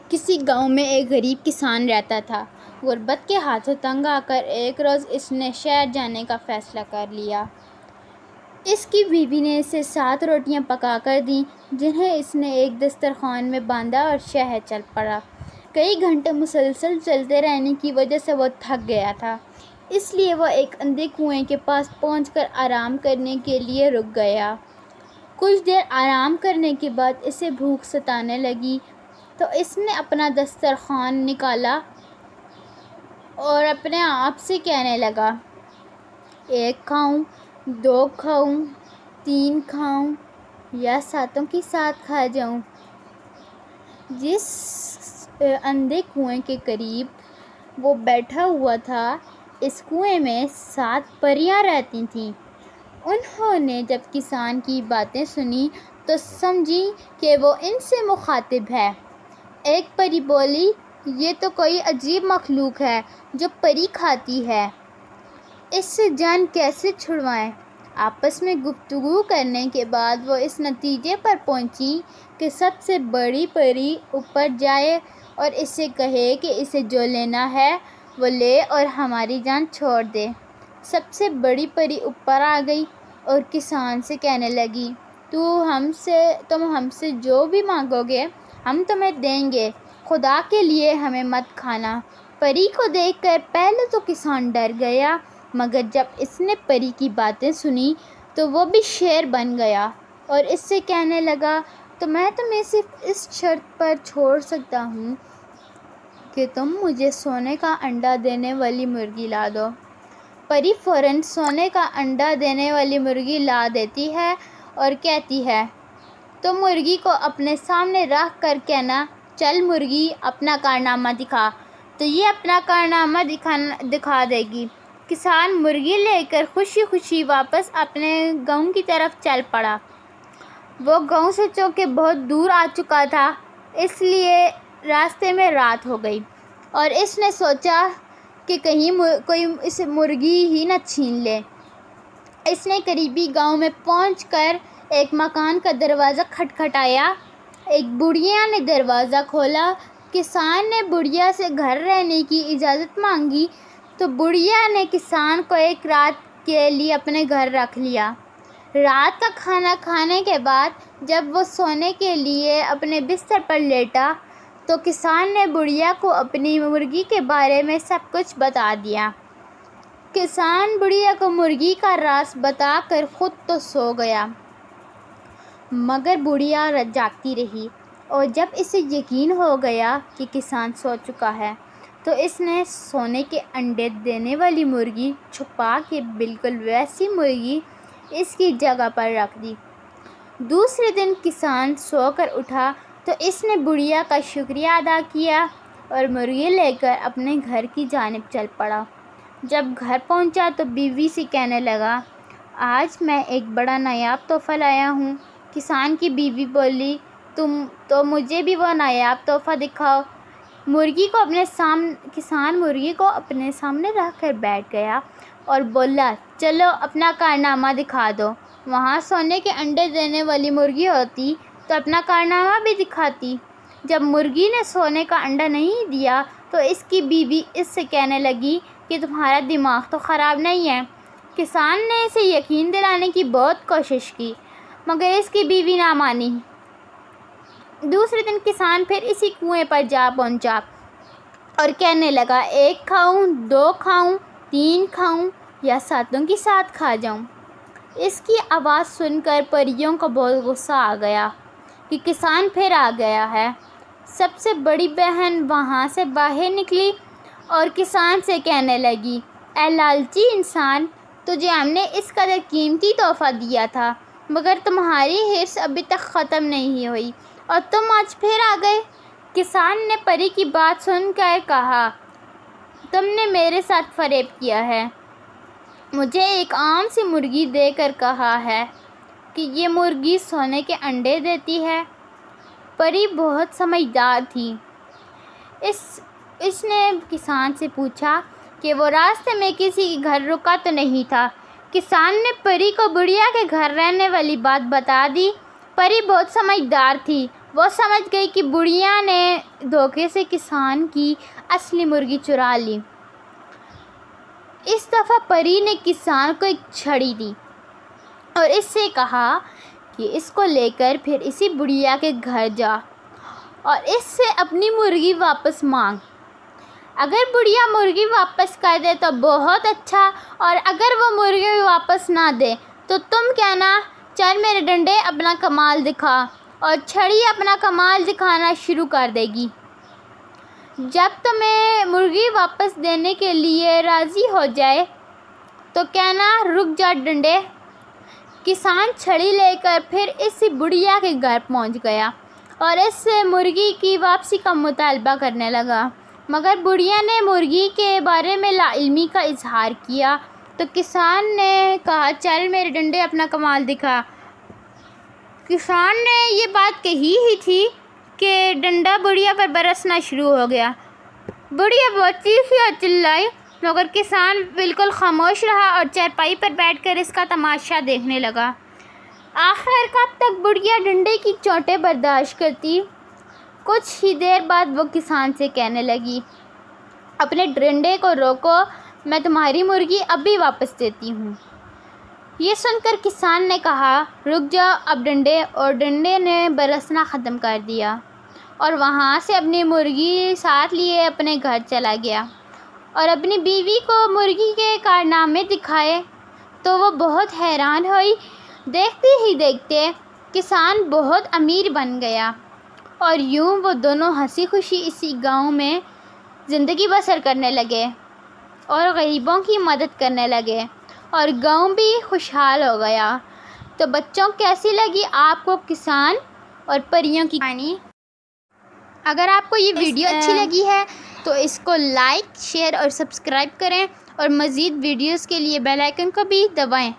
کسی گاؤں میں ایک غریب کسان رہتا تھا۔ غربت کے ہاتھوں تنگ آ کر ایک روز اس نے شہر جانے کا فیصلہ کر لیا۔ اس کی بیوی نے اسے 7 روٹیاں پکا کر دیں، جنہیں اس نے ایک دسترخوان میں باندھا اور شہر چل پڑا۔ کئی گھنٹے مسلسل چلتے رہنے کی وجہ سے وہ تھک گیا تھا، اس لیے وہ ایک اندھے کنویں کے پاس پہنچ کر آرام کرنے کے لیے رک گیا۔ کچھ دیر آرام کرنے کے بعد اسے بھوک ستانے لگی تو اس نے اپنا دسترخوان نکالا اور اپنے آپ سے کہنے لگا، 1 کھاؤں، 2 کھاؤں، 3 کھاؤں یا 7 کے ساتھ کھا جاؤں۔ جس اندھے کنویں کے قریب وہ بیٹھا ہوا تھا، اس کنویں میں 7 پریاں رہتی تھیں۔ انہوں نے جب کسان کی باتیں سنیں تو سمجھی کہ وہ ان سے مخاطب ہے۔ ایک پری بولی، یہ تو کوئی عجیب مخلوق ہے جو پری کھاتی ہے، اس سے جان کیسے چھڑوائیں؟ آپس میں گفتگو کرنے کے بعد وہ اس نتیجے پر پہنچی کہ سب سے بڑی پری اوپر جائے اور اس سے کہے کہ اسے جو لینا ہے وہ لے اور ہماری جان چھوڑ دے۔ سب سے بڑی پری اوپر آ گئی اور کسان سے کہنے لگی، تم ہم سے جو بھی مانگو گے ہم تمہیں دیں گے، خدا کے لیے ہمیں مت کھانا۔ پری کو دیکھ کر پہلے تو کسان ڈر گیا، مگر جب اس نے پری کی باتیں سنی تو وہ بھی شیر بن گیا اور اس سے کہنے لگا، تو میں تمہیں صرف اس شرط پر چھوڑ سکتا ہوں کہ تم مجھے سونے کا انڈا دینے والی مرغی لا دو۔ پری فوراً سونے کا انڈا دینے والی مرغی لا دیتی ہے اور کہتی ہے، تو مرغی کو اپنے سامنے رکھ کر کہنا، چل مرغی اپنا کارنامہ دکھا، تو یہ اپنا کارنامہ دکھا دے گی۔ کسان مرغی لے کر خوشی خوشی واپس اپنے گاؤں کی طرف چل پڑا۔ وہ گاؤں سے چونکہ بہت دور آ چکا تھا، اس لیے راستے میں رات ہو گئی اور اس نے سوچا کہ کہیں کوئی اسے مرغی ہی نہ چھین لے۔ اس نے قریبی گاؤں میں پہنچ کر ایک مکان کا دروازہ کھٹکھٹایا۔ ایک بڑھیا نے دروازہ کھولا۔ کسان نے بڑھیا سے گھر رہنے کی اجازت مانگی تو بڑھیا نے کسان کو ایک رات کے لیے اپنے گھر رکھ لیا۔ رات کا کھانا کھانے کے بعد جب وہ سونے کے لیے اپنے بستر پر لیٹا تو کسان نے بڑھیا کو اپنی مرغی کے بارے میں سب کچھ بتا دیا۔ کسان بڑھیا کو مرغی کا راز بتا کر خود تو سو گیا، مگر بڑھیا جاگتی رہی، اور جب اسے یقین ہو گیا کہ کسان سو چکا ہے تو اس نے سونے کے انڈے دینے والی مرغی چھپا کے بالکل ویسی مرغی اس کی جگہ پر رکھ دی۔ دوسرے دن کسان سو کر اٹھا تو اس نے بڑھیا کا شکریہ ادا کیا اور مرغی لے کر اپنے گھر کی جانب چل پڑا۔ جب گھر پہنچا تو بیوی سے کہنے لگا، آج میں ایک بڑا نایاب تحفہ لایا ہوں۔ کسان کی بیوی بولی، تو مجھے بھی وہ نایاب تحفہ دکھاؤ۔ کسان مرغی کو اپنے سامنے رکھ کر بیٹھ گیا اور بولا، چلو اپنا کارنامہ دکھا دو۔ وہاں سونے کے انڈے دینے والی مرغی ہوتی تو اپنا کارنامہ بھی دکھاتی۔ جب مرغی نے سونے کا انڈا نہیں دیا تو اس کی بیوی اس سے کہنے لگی کہ تمہارا دماغ تو خراب نہیں ہے۔ کسان نے اسے یقین دلانے کی بہت کوشش کی، مگر اس کی بیوی نہ مانی۔ دوسرے دن کسان پھر اسی کنویں پر جا پہنچا اور کہنے لگا، 1 کھاؤں، 2 کھاؤں، 3 کھاؤں یا 7 کے ساتھ کھا جاؤں۔ اس کی آواز سن کر پریوں کو بہت غصہ آ گیا کہ کسان پھر آ گیا ہے۔ سب سے بڑی بہن وہاں سے باہر نکلی اور کسان سے کہنے لگی، اے لالچی انسان، تجھے ہم نے اس قدر قیمتی تحفہ دیا تھا، مگر تمہاری حرص ابھی تک ختم نہیں ہوئی اور تم آج پھر آ گئے۔ کسان نے پری کی بات سن کر کہا، تم نے میرے ساتھ فریب کیا ہے، مجھے ایک عام سی مرغی دے کر کہا ہے کہ یہ مرغی سونے کے انڈے دیتی ہے۔ پری بہت سمجھدار تھی۔ اس نے کسان سے پوچھا کہ وہ راستے میں کسی کے گھر رکا تو نہیں تھا۔ کسان نے پری کو بڑھیا کے گھر رہنے والی بات بتا دی۔ پری بہت سمجھدار تھی، وہ سمجھ گئی کہ بڑھیا نے دھوکے سے کسان کی اصلی مرغی چرا لی۔ اس دفعہ پری نے کسان کو ایک چھڑی دی اور اس سے کہا کہ اس کو لے کر پھر اسی بڑھیا کے گھر جا اور اس سے اپنی مرغی واپس مانگ۔ اگر بڑھیا مرغی واپس کر دے تو بہت اچھا، اور اگر وہ مرغی واپس نہ دے تو تم کہنا چل میرے ڈنڈے اپنا کمال دکھا، اور چھڑی اپنا کمال دکھانا شروع کر دے گی۔ جب تمہیں مرغی واپس دینے کے لیے راضی ہو جائے تو کہنا رک جا ڈنڈے۔ کسان چھڑی لے کر پھر اس بڑھیا کے گھر پہنچ گیا اور اس سے مرغی کی واپسی کا مطالبہ کرنے لگا، مگر بڑھیا نے مرغی کے بارے میں لا علمی کا اظہار کیا تو کسان نے کہا چل میرے ڈنڈے اپنا کمال دکھا۔ کسان نے یہ بات کہی ہی تھی کہ ڈنڈا بڑھیا پر برسنا شروع ہو گیا۔ بڑھیا بہت چیخی اور چلائی، مگر کسان بالکل خاموش رہا اور چارپائی پر بیٹھ کر اس کا تماشا دیکھنے لگا۔ آخر کب تک بڑھیا ڈنڈے کی چوٹیں برداشت کرتی؟ کچھ ہی دیر بعد وہ کسان سے کہنے لگی اپنے ڈنڈے کو روکو، میں تمہاری مرغی ابھی واپس دیتی ہوں۔ یہ سن کر کسان نے کہا رک جاؤ اب ڈنڈے، اور ڈنڈے نے برسنا ختم کر دیا اور وہاں سے اپنی مرغی ساتھ لیے اپنے گھر چلا گیا اور اپنی بیوی کو مرغی کے کارنامے دکھائے تو وہ بہت حیران ہوئی۔ دیکھتے ہی دیکھتے کسان بہت امیر بن گیا اور یوں وہ دونوں ہنسی خوشی اسی گاؤں میں زندگی بسر کرنے لگے اور غریبوں کی مدد کرنے لگے اور گاؤں بھی خوشحال ہو گیا۔ تو بچوں کیسی لگی آپ کو کسان اور پریوں کی کہانی؟ اگر آپ کو یہ ویڈیو اچھی لگی ہے تو اس کو لائک، شیئر اور سبسکرائب کریں اور مزید ویڈیوز کے لیے بیل آئیکن کو بھی دبائیں۔